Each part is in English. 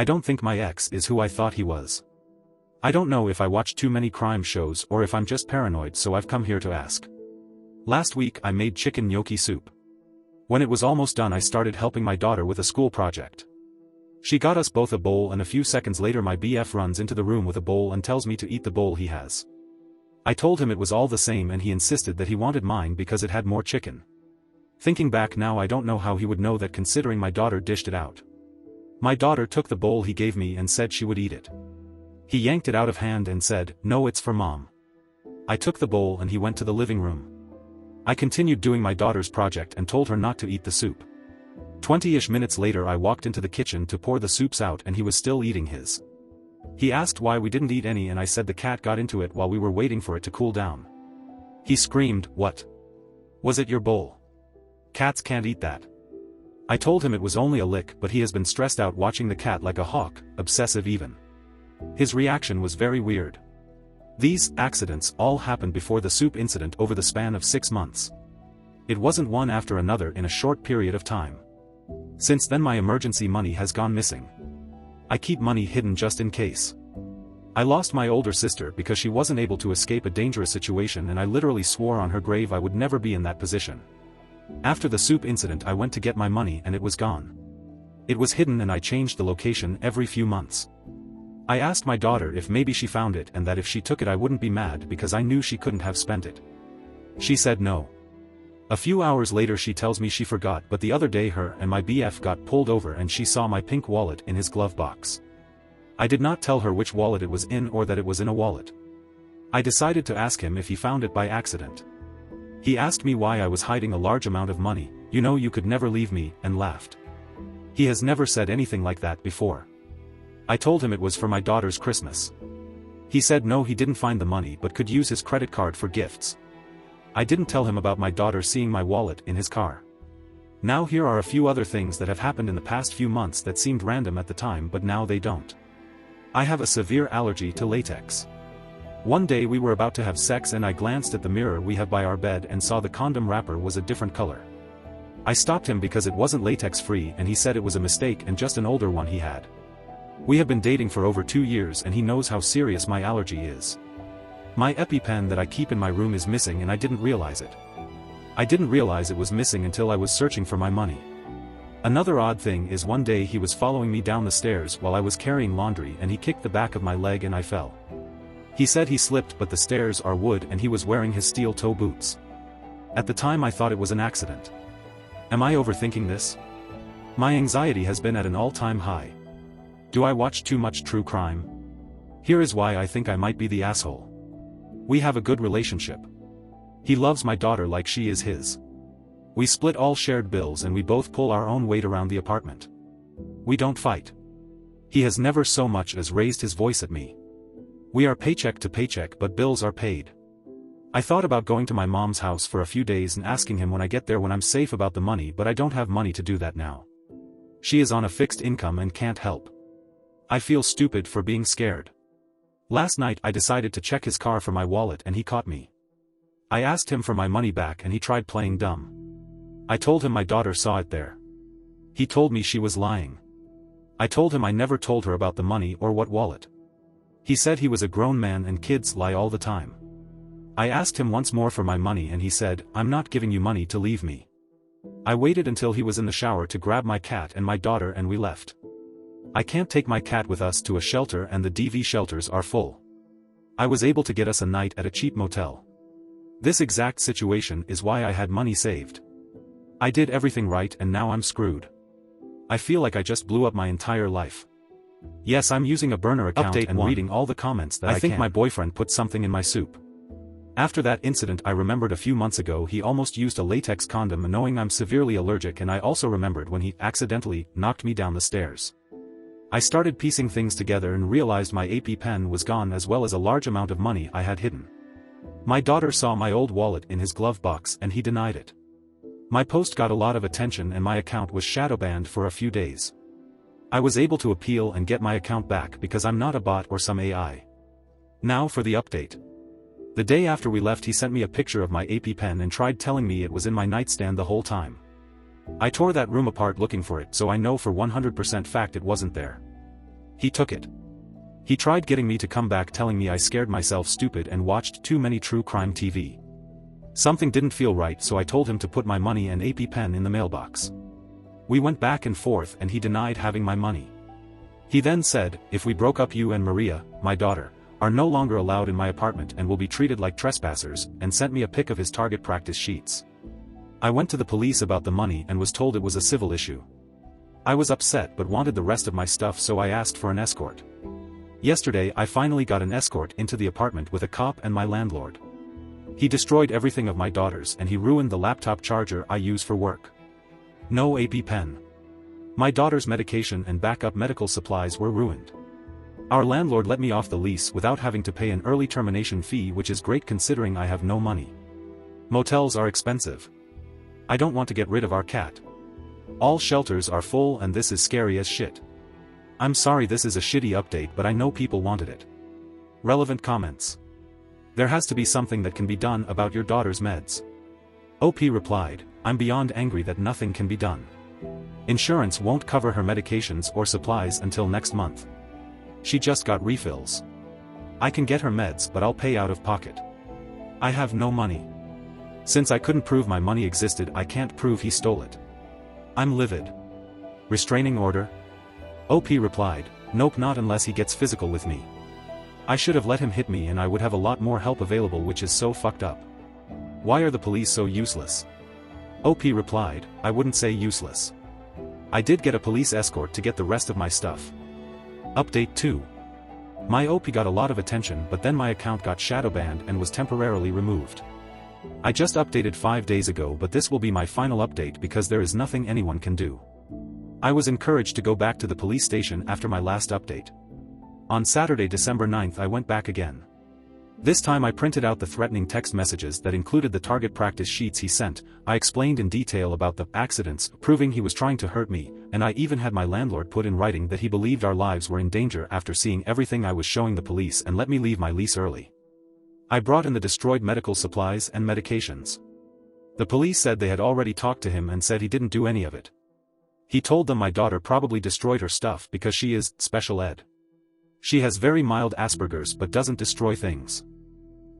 I don't think my ex is who I thought he was. I don't know if I watch too many crime shows or if I'm just paranoid, so I've come here to ask. Last week I made chicken gnocchi soup. When it was almost done, I started helping my daughter with a school project. She got us both a bowl, and a few seconds later my BF runs into the room with a bowl and tells me to eat the bowl he has. I told him it was all the same, and he insisted that he wanted mine because it had more chicken. Thinking back now, I don't know how he would know that, considering my daughter dished it out. My daughter took the bowl he gave me and said she would eat it. He yanked it out of hand and said, "No, it's for Mom." I took the bowl and he went to the living room. I continued doing my daughter's project and told her not to eat the soup. 20-ish minutes later I walked into the kitchen to pour the soups out, and he was still eating his. He asked why we didn't eat any, and I said the cat got into it while we were waiting for it to cool down. He screamed, "What? Was it your bowl? Cats can't eat that." I told him it was only a lick, but he has been stressed out watching the cat like a hawk, obsessive even. His reaction was very weird. These accidents all happened before the soup incident over the span of 6 months. It wasn't one after another in a short period of time. Since then my emergency money has gone missing. I keep money hidden just in case. I lost my older sister because she wasn't able to escape a dangerous situation, and I literally swore on her grave I would never be in that position. After the soup incident I went to get my money and it was gone. It was hidden, and I changed the location every few months. I asked my daughter if maybe she found it, and that if she took it I wouldn't be mad because I knew she couldn't have spent it. She said no. A few hours later she tells me she forgot, but the other day her and my BF got pulled over and she saw my pink wallet in his glove box. I did not tell her which wallet it was in or that it was in a wallet. I decided to ask him if he found it by accident. He asked me why I was hiding a large amount of money. "You know you could never leave me," and laughed. He has never said anything like that before. I told him it was for my daughter's Christmas. He said no, he didn't find the money but could use his credit card for gifts. I didn't tell him about my daughter seeing my wallet in his car. Now here are a few other things that have happened in the past few months that seemed random at the time, but now they don't. I have a severe allergy to latex. One day we were about to have sex and I glanced at the mirror we have by our bed and saw the condom wrapper was a different color. I stopped him because it wasn't latex free, and he said it was a mistake and just an older one he had. We have been dating for over 2 years and he knows how serious my allergy is. My EpiPen that I keep in my room is missing and I didn't realize it. I didn't realize it was missing until I was searching for my money. Another odd thing is one day he was following me down the stairs while I was carrying laundry and he kicked the back of my leg and I fell. He said he slipped, but the stairs are wood and he was wearing his steel toe boots. At the time I thought it was an accident. Am I overthinking this? My anxiety has been at an all-time high. Do I watch too much true crime? Here is why I think I might be the asshole. We have a good relationship. He loves my daughter like she is his. We split all shared bills and we both pull our own weight around the apartment. We don't fight. He has never so much as raised his voice at me. We are paycheck to paycheck, but bills are paid. I thought about going to my mom's house for a few days and asking him when I get there when I'm safe about the money, but I don't have money to do that now. She is on a fixed income and can't help. I feel stupid for being scared. Last night I decided to check his car for my wallet and he caught me. I asked him for my money back and he tried playing dumb. I told him my daughter saw it there. He told me she was lying. I told him I never told her about the money or what wallet. He said he was a grown man and kids lie all the time. I asked him once more for my money and he said, "I'm not giving you money to leave me." I waited until he was in the shower to grab my cat and my daughter and we left. I can't take my cat with us to a shelter and the DV shelters are full. I was able to get us a night at a cheap motel. This exact situation is why I had money saved. I did everything right and now I'm screwed. I feel like I just blew up my entire life. Yes, I'm using a burner account and reading all the comments that I think my boyfriend put something in my soup. After that incident I remembered a few months ago he almost used a latex condom knowing I'm severely allergic, and I also remembered when he accidentally knocked me down the stairs. I started piecing things together and realized my EpiPen was gone as well as a large amount of money I had hidden. My daughter saw my old wallet in his glove box and he denied it. My post got a lot of attention and my account was shadow banned for a few days. I was able to appeal and get my account back because I'm not a bot or some AI. Now for the update. The day after we left he sent me a picture of my EpiPen and tried telling me it was in my nightstand the whole time. I tore that room apart looking for it, so I know for 100% fact it wasn't there. He took it. He tried getting me to come back, telling me I scared myself stupid and watched too many true crime TV. Something didn't feel right, so I told him to put my money and AP pen in the mailbox. We went back and forth and he denied having my money. He then said, if we broke up, you and Maria, my daughter, are no longer allowed in my apartment and will be treated like trespassers, and sent me a pic of his target practice sheets. I went to the police about the money and was told it was a civil issue. I was upset but wanted the rest of my stuff, so I asked for an escort. Yesterday I finally got an escort into the apartment with a cop and my landlord. He destroyed everything of my daughter's and he ruined the laptop charger I use for work. No AP pen. My daughter's medication and backup medical supplies were ruined. Our landlord let me off the lease without having to pay an early termination fee, which is great considering I have no money. Motels are expensive. I don't want to get rid of our cat. All shelters are full and this is scary as shit. I'm sorry this is a shitty update, but I know people wanted it. Relevant comments. There has to be something that can be done about your daughter's meds. OP replied, I'm beyond angry that nothing can be done. Insurance won't cover her medications or supplies until next month. She just got refills. I can get her meds, but I'll pay out of pocket. I have no money. Since I couldn't prove my money existed, I can't prove he stole it. I'm livid. Restraining order? OP replied, nope, not unless he gets physical with me. I should have let him hit me and I would have a lot more help available, which is so fucked up. Why are the police so useless? OP replied, I wouldn't say useless. I did get a police escort to get the rest of my stuff. Update 2. My OP got a lot of attention, but then my account got shadow banned and was temporarily removed. I just updated 5 days ago, but this will be my final update because there is nothing anyone can do. I was encouraged to go back to the police station after my last update. On Saturday, December 9th, I went back again. This time I printed out the threatening text messages that included the target practice sheets he sent. I explained in detail about the accidents, proving he was trying to hurt me, and I even had my landlord put in writing that he believed our lives were in danger after seeing everything I was showing the police and let me leave my lease early. I brought in the destroyed medical supplies and medications. The police said they had already talked to him and said he didn't do any of it. He told them my daughter probably destroyed her stuff because she is special ed. She has very mild Asperger's but doesn't destroy things.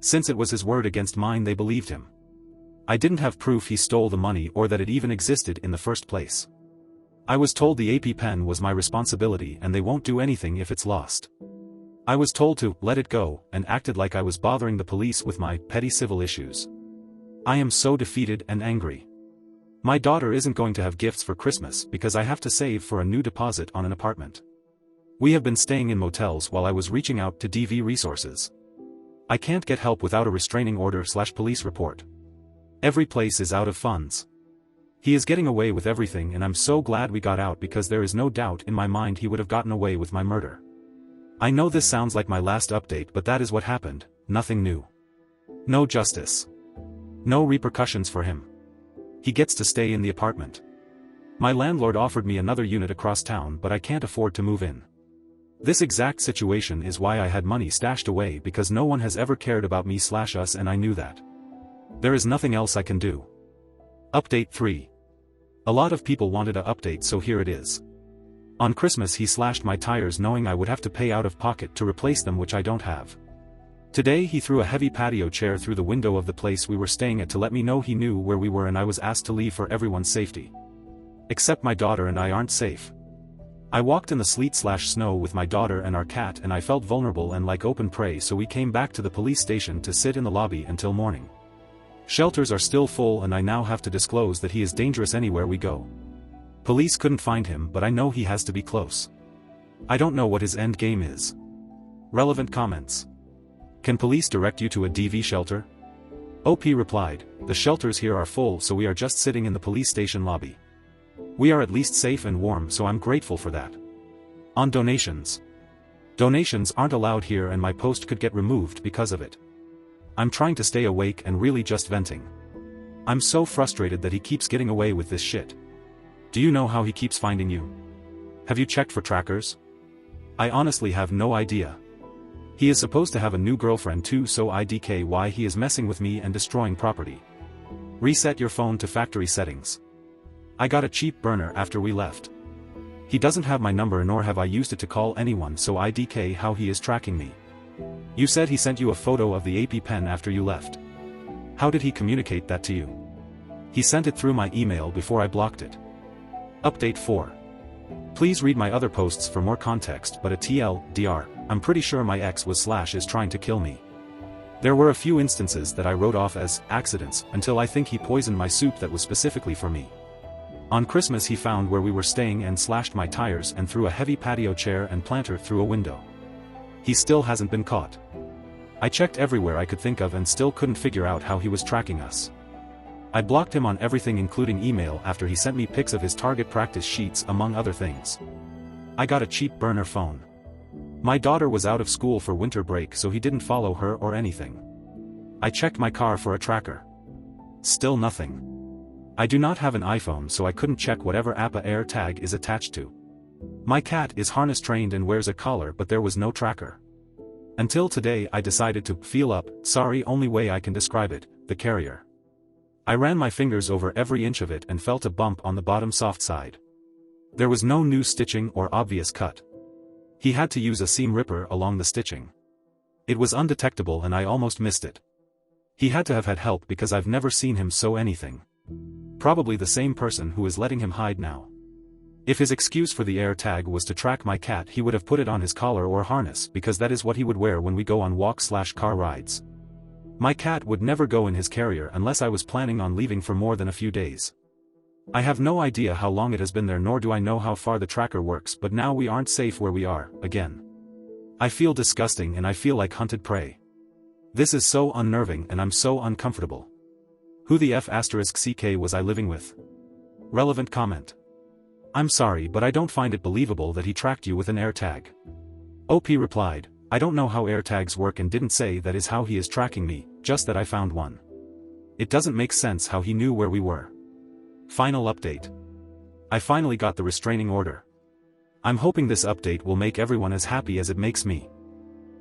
Since it was his word against mine, they believed him. I didn't have proof he stole the money or that it even existed in the first place. I was told the AP pen was my responsibility and they won't do anything if it's lost. I was told to let it go and acted like I was bothering the police with my petty civil issues. I am so defeated and angry. My daughter isn't going to have gifts for Christmas because I have to save for a new deposit on an apartment. We have been staying in motels while I was reaching out to DV resources. I can't get help without a restraining order/police report. Every place is out of funds. He is getting away with everything and I'm so glad we got out because there is no doubt in my mind he would have gotten away with my murder. I know this sounds like my last update, but that is what happened, nothing new. No justice. No repercussions for him. He gets to stay in the apartment. My landlord offered me another unit across town, but I can't afford to move in. This exact situation is why I had money stashed away, because no one has ever cared about me/us and I knew that. There is nothing else I can do. Update 3. A lot of people wanted a update, so here it is. On Christmas he slashed my tires knowing I would have to pay out of pocket to replace them, which I don't have. Today he threw a heavy patio chair through the window of the place we were staying at to let me know he knew where we were and I was asked to leave for everyone's safety. Except my daughter and I aren't safe. I walked in the sleet/snow with my daughter and our cat and I felt vulnerable and like open prey, so we came back to the police station to sit in the lobby until morning. Shelters are still full and I now have to disclose that he is dangerous anywhere we go. Police couldn't find him, but I know he has to be close. I don't know what his end game is. Relevant comments. Can police direct you to a DV shelter? OP replied, the shelters here are full, so we are just sitting in the police station lobby. We are at least safe and warm, so I'm grateful for that. On donations. Donations aren't allowed here and my post could get removed because of it. I'm trying to stay awake and really just venting. I'm so frustrated that he keeps getting away with this shit. Do you know how he keeps finding you? Have you checked for trackers? I honestly have no idea. He is supposed to have a new girlfriend too, so IDK why he is messing with me and destroying property. Reset your phone to factory settings. I got a cheap burner after we left. He doesn't have my number nor have I used it to call anyone, so IDK how he is tracking me. You said he sent you a photo of the AP pen after you left. How did he communicate that to you? He sent it through my email before I blocked it. Update 4. Please read my other posts for more context, but a TLDR, I'm pretty sure my ex was / is trying to kill me. There were a few instances that I wrote off as accidents until I think he poisoned my soup that was specifically for me. On Christmas he found where we were staying and slashed my tires and threw a heavy patio chair and planter through a window. He still hasn't been caught. I checked everywhere I could think of and still couldn't figure out how he was tracking us. I blocked him on everything including email after he sent me pics of his target practice sheets among other things. I got a cheap burner phone. My daughter was out of school for winter break so he didn't follow her or anything. I checked my car for a tracker. Still nothing. I do not have an iPhone so I couldn't check whatever APA Air tag is attached to. My cat is harness trained and wears a collar but there was no tracker. Until today I decided to feel up, sorry only way I can describe it, the carrier. I ran my fingers over every inch of it and felt a bump on the bottom soft side. There was no new stitching or obvious cut. He had to use a seam ripper along the stitching. It was undetectable and I almost missed it. He had to have had help because I've never seen him sew anything. Probably the same person who is letting him hide now. If his excuse for the air tag was to track my cat, he would have put it on his collar or harness because that is what he would wear when we go on walk/car rides. My cat would never go in his carrier unless I was planning on leaving for more than a few days. I have no idea how long it has been there nor do I know how far the tracker works, but now we aren't safe where we are, again. I feel disgusting and I feel like hunted prey. This is so unnerving and I'm so uncomfortable. Who the F***ck was I living with? Relevant comment. I'm sorry but I don't find it believable that he tracked you with an air tag. OP replied, I don't know how air tags work and didn't say that is how he is tracking me, just that I found one. It doesn't make sense how he knew where we were. Final update. I finally got the restraining order. I'm hoping this update will make everyone as happy as it makes me.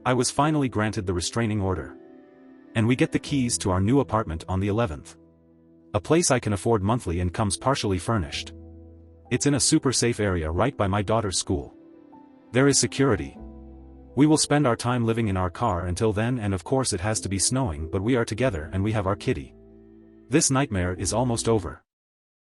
I was finally granted the restraining order. And we get the keys to our new apartment on the 11th. A place I can afford monthly and comes partially furnished. It's in a super safe area right by my daughter's school. There is security. We will spend our time living in our car until then, and of course it has to be snowing, but we are together and we have our kitty. This nightmare is almost over.